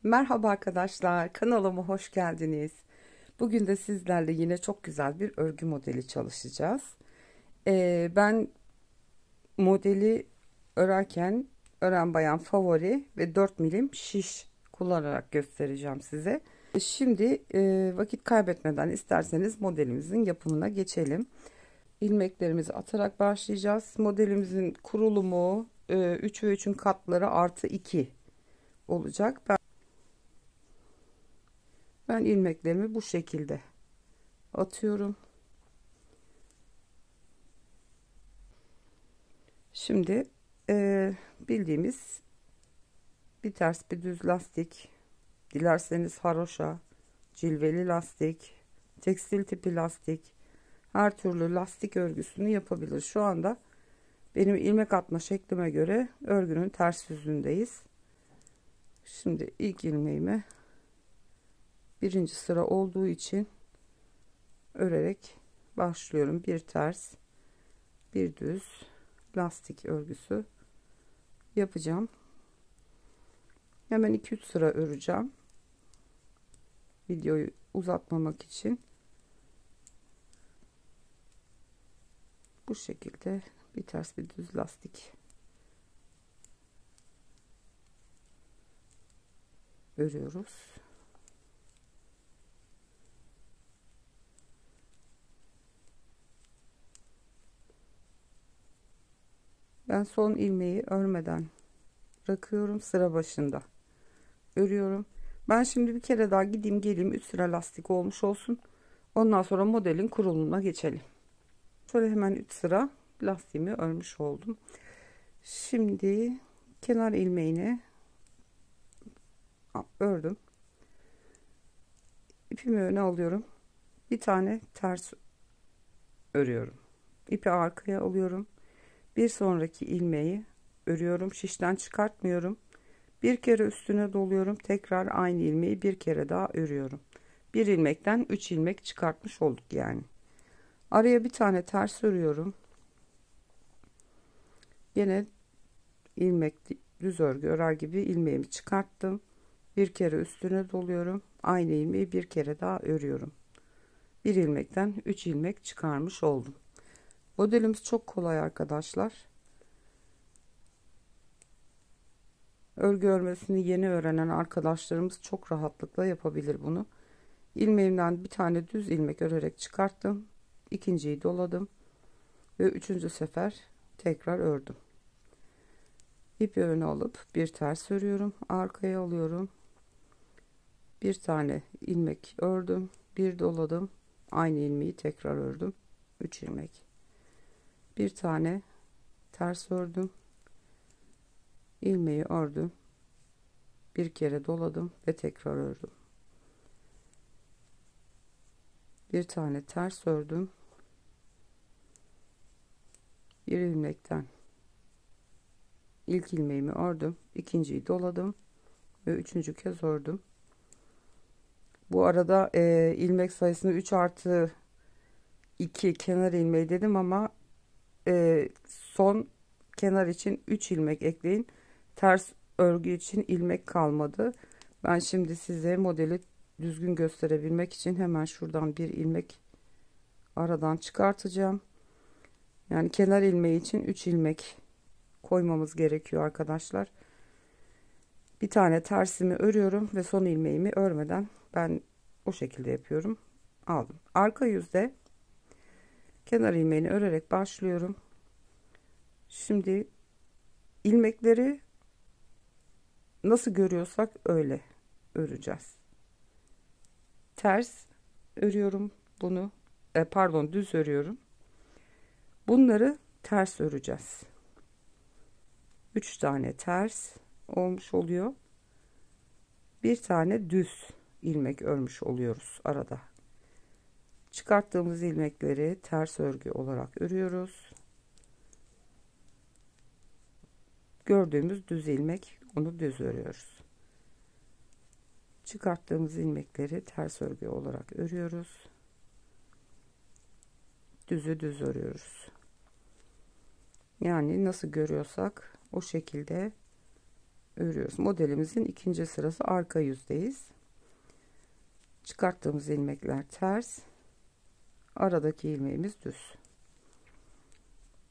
Merhaba arkadaşlar, kanalıma hoş geldiniz. Bugün de sizlerle yine çok güzel bir örgü modeli çalışacağız. Ben modeli örerken ören bayan favori ve 4 milim şiş kullanarak göstereceğim size. Şimdi vakit kaybetmeden isterseniz modelimizin yapımına geçelim. İlmeklerimizi atarak başlayacağız. Modelimizin kurulumu 3 ve 3'ün katları artı 2 olacak. Ben ilmeklerimi bu şekilde atıyorum. Şimdi bildiğimiz bir ters bir düz lastik, dilerseniz haroşa, cilveli lastik, tekstil tipi lastik, her türlü lastik örgüsünü yapabilir. Şu anda benim ilmek atma şeklime göre örgünün ters yüzündeyiz. Şimdi ilk ilmeğimi birinci sıra olduğu için örerek başlıyorum. Bir ters, bir düz lastik örgüsü yapacağım. Hemen 2-3 sıra öreceğim. Videoyu uzatmamak için. Bu şekilde bir ters bir düz lastik örüyoruz. Ben son ilmeği örmeden bırakıyorum, sıra başında örüyorum. Ben şimdi bir kere daha gideyim geleyim, 3 sıra lastik olmuş olsun. Ondan sonra modelin kurulumuna geçelim. Şöyle hemen 3 sıra lastiğimi örmüş oldum. Şimdi kenar ilmeğini ördüm. İpimi öne alıyorum. Bir tane ters örüyorum. İpi arkaya alıyorum. Bir sonraki ilmeği örüyorum. Şişten çıkartmıyorum. Bir kere üstüne doluyorum. Tekrar aynı ilmeği bir kere daha örüyorum. Bir ilmekten 3 ilmek çıkartmış olduk yani. Araya bir tane ters örüyorum. Yine ilmek düz örgü örer gibi ilmeğimi çıkarttım. Bir kere üstüne doluyorum. Aynı ilmeği bir kere daha örüyorum. Bir ilmekten 3 ilmek çıkarmış oldum. Modelimiz çok kolay arkadaşlar. Örgü örmesini yeni öğrenen arkadaşlarımız çok rahatlıkla yapabilir bunu. İlmeğimden bir tane düz ilmek örerek çıkarttım. İkinciyi doladım ve üçüncü sefer tekrar ördüm. İpi öne alıp bir ters örüyorum. Arkaya alıyorum. Bir tane ilmek ördüm. Bir doladım. Aynı ilmeği tekrar ördüm. 3 ilmek. Bir tane ters ördüm. İlmeği ördüm. Bir kere doladım ve tekrar ördüm. Bir tane ters ördüm. Bir ilmekten ilk ilmeğimi ördüm. İkinciyi doladım ve üçüncü kez ördüm. Bu arada ilmek sayısını 3 artı 2 kenar ilmeği dedim ama son kenar için 3 ilmek ekleyin. Ters örgü için ilmek kalmadı. Ben şimdi size modeli düzgün gösterebilmek için hemen şuradan bir ilmek aradan çıkartacağım. Yani kenar ilmeği için 3 ilmek koymamız gerekiyor arkadaşlar. Bir tane tersimi örüyorum ve son ilmeğimi örmeden ben o şekilde yapıyorum. Aldım. Arka yüzde kenar ilmeğini örerek başlıyorum. Şimdi ilmekleri nasıl görüyorsak öyle öreceğiz. Ters örüyorum bunu. Pardon, düz örüyorum. Bunları ters öreceğiz. 3 tane ters olmuş oluyor. Bir tane düz ilmek örmüş oluyoruz arada. Çıkarttığımız ilmekleri ters örgü olarak örüyoruz. Gördüğümüz düz ilmek, onu düz örüyoruz. Çıkarttığımız ilmekleri ters örgü olarak örüyoruz. Düzü düz örüyoruz. Yani nasıl görüyorsak o şekilde örüyoruz. Modelimizin ikinci sırası arka yüzdeyiz. Çıkarttığımız ilmekler ters. Aradaki ilmeğimiz düz.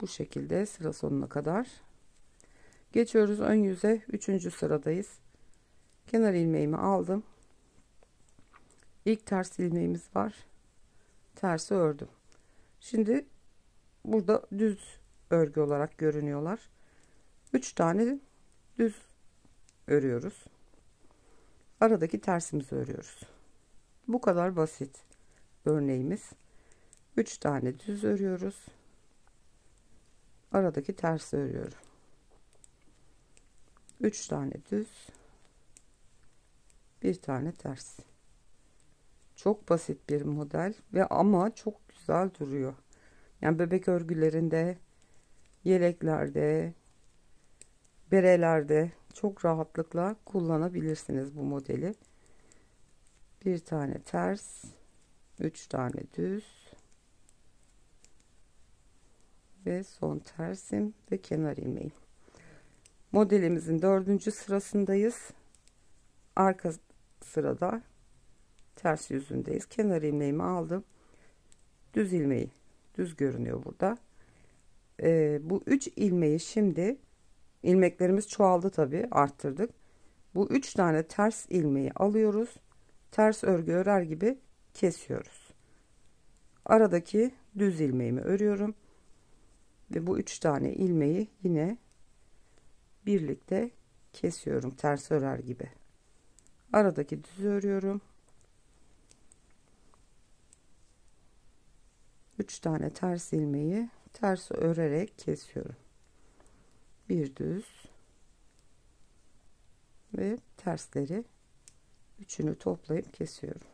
Bu şekilde sıra sonuna kadar geçiyoruz. Ön yüze 3. sıradayız. Kenar ilmeğimi aldım. İlk ters ilmeğimiz var. Tersi ördüm. Şimdi burada düz örgü olarak görünüyorlar. 3 tane düz örüyoruz. Aradaki tersimizi örüyoruz. Bu kadar basit örneğimiz. 3 tane düz örüyoruz. Aradaki tersi örüyorum. 3 tane düz, bir tane ters. Çok basit bir model ve ama çok güzel duruyor. Yani bebek örgülerinde, yeleklerde, berelerde çok rahatlıkla kullanabilirsiniz bu modeli. Bir tane ters, 3 tane düz ve son tersim ve kenar ilmeğim. Modelimizin 4. sırasındayız. Arka sırada ters yüzündeyiz. Kenar ilmeğimi aldım. Düz ilmeği düz görünüyor burada. Bu 3 ilmeği şimdi ilmeklerimiz çoğaldı tabi, arttırdık. Bu 3 tane ters ilmeği alıyoruz. Ters örgü örer gibi kesiyoruz. Aradaki düz ilmeğimi örüyorum. Ve bu 3 tane ilmeği yine birlikte kesiyorum ters örer gibi. Aradaki düz örüyorum. 3 tane ters ilmeği ters örerek kesiyorum. Bir düz ve tersleri üçünü toplayıp kesiyorum.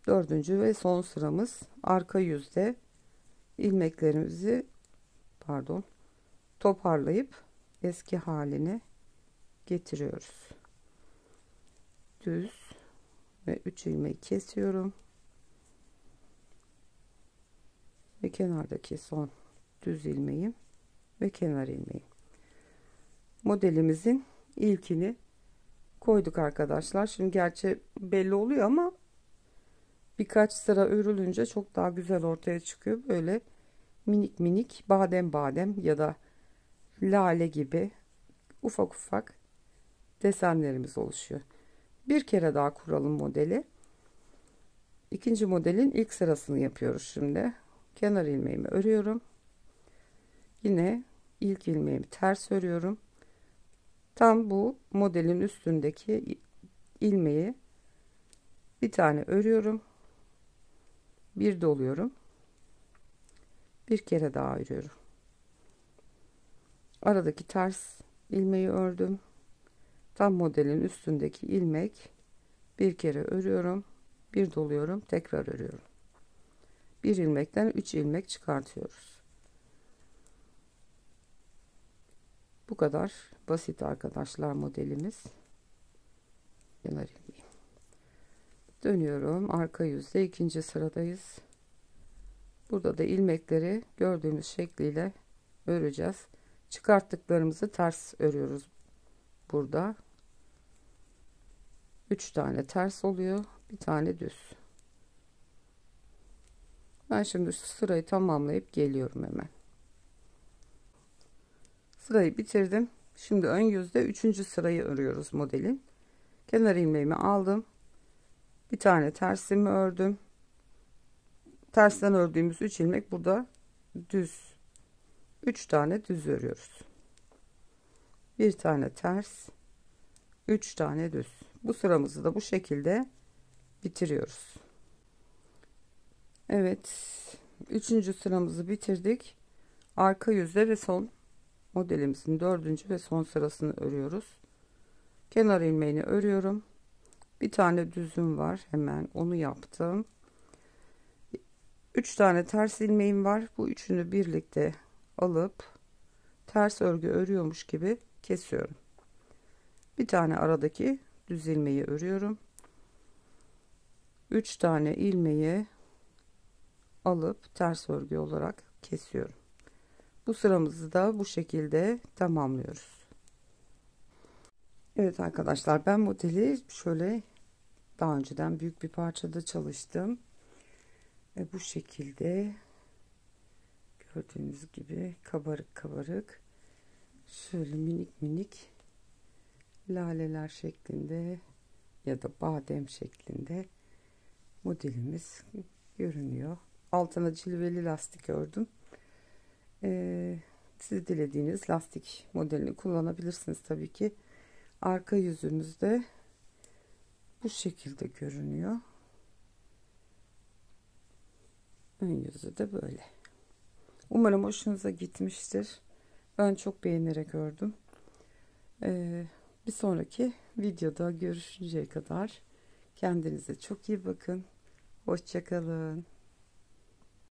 4. ve son sıramız arka yüzde ilmeklerimizi toparlayıp eski haline getiriyoruz. Düz ve 3 ilmeği kesiyorum. Ve kenardaki son düz ilmeğim ve kenar ilmeğim. Modelimizin ilkini koyduk arkadaşlar. Şimdi gerçi belli oluyor ama birkaç sıra örülünce çok daha güzel ortaya çıkıyor. Böyle minik minik badem badem ya da lale gibi ufak ufak desenlerimiz oluşuyor. Bir kere daha kuralım modeli. İkinci modelin ilk sırasını yapıyoruz şimdi. Kenar ilmeğimi örüyorum. Yine ilk ilmeğimi ters örüyorum. Tam bu modelin üstündeki ilmeği bir tane örüyorum. Bir doluyorum. Bir kere daha örüyorum. Aradaki ters ilmeği ördüm. Tam modelin üstündeki ilmek bir kere örüyorum. Bir doluyorum. Tekrar örüyorum. Bir ilmekten 3 ilmek çıkartıyoruz. Bu kadar basit arkadaşlar modelimiz. Kenar ilmeği. Dönüyorum. Arka yüzde ikinci sıradayız. Burada da ilmekleri gördüğümüz şekliyle öreceğiz. Çıkarttıklarımızı ters örüyoruz. Burada 3 tane ters oluyor. Bir tane düz. Ben şimdi şu sırayı tamamlayıp geliyorum hemen. Sırayı bitirdim. Şimdi ön yüzde 3. sırayı örüyoruz modelin. Kenar ilmeğimi aldım. Bir tane tersimi ördüm. Tersten ördüğümüz 3 ilmek burada düz. 3 tane düz örüyoruz. Bir tane ters, 3 tane düz. Bu sıramızı da bu şekilde bitiriyoruz. Evet, 3. sıramızı bitirdik. Arka yüzde ve son modelimizin 4. ve son sırasını örüyoruz. Kenar ilmeğini örüyorum. Bir tane düzüm var, hemen onu yaptım. 3 tane ters ilmeğim var. Bu üçünü birlikte alıp ters örgü örüyormuş gibi kesiyorum. Bir tane aradaki düz ilmeği örüyorum. 3 tane ilmeği alıp ters örgü olarak kesiyorum. Bu sıramızı da bu şekilde tamamlıyoruz. Evet arkadaşlar, ben modeli şöyle daha önceden büyük bir parçada çalıştım. Bu şekilde gördüğünüz gibi kabarık kabarık şöyle minik minik laleler şeklinde ya da badem şeklinde modelimiz görünüyor. Altına cilveli lastik ördüm. Siz dilediğiniz lastik modelini kullanabilirsiniz tabii ki. Arka yüzümüzde bu şekilde görünüyor. Ön yüzü de böyle. Umarım hoşunuza gitmiştir. Ben çok beğenerek ördüm. Bir sonraki videoda görüşünceye kadar kendinize çok iyi bakın. Hoşça kalın.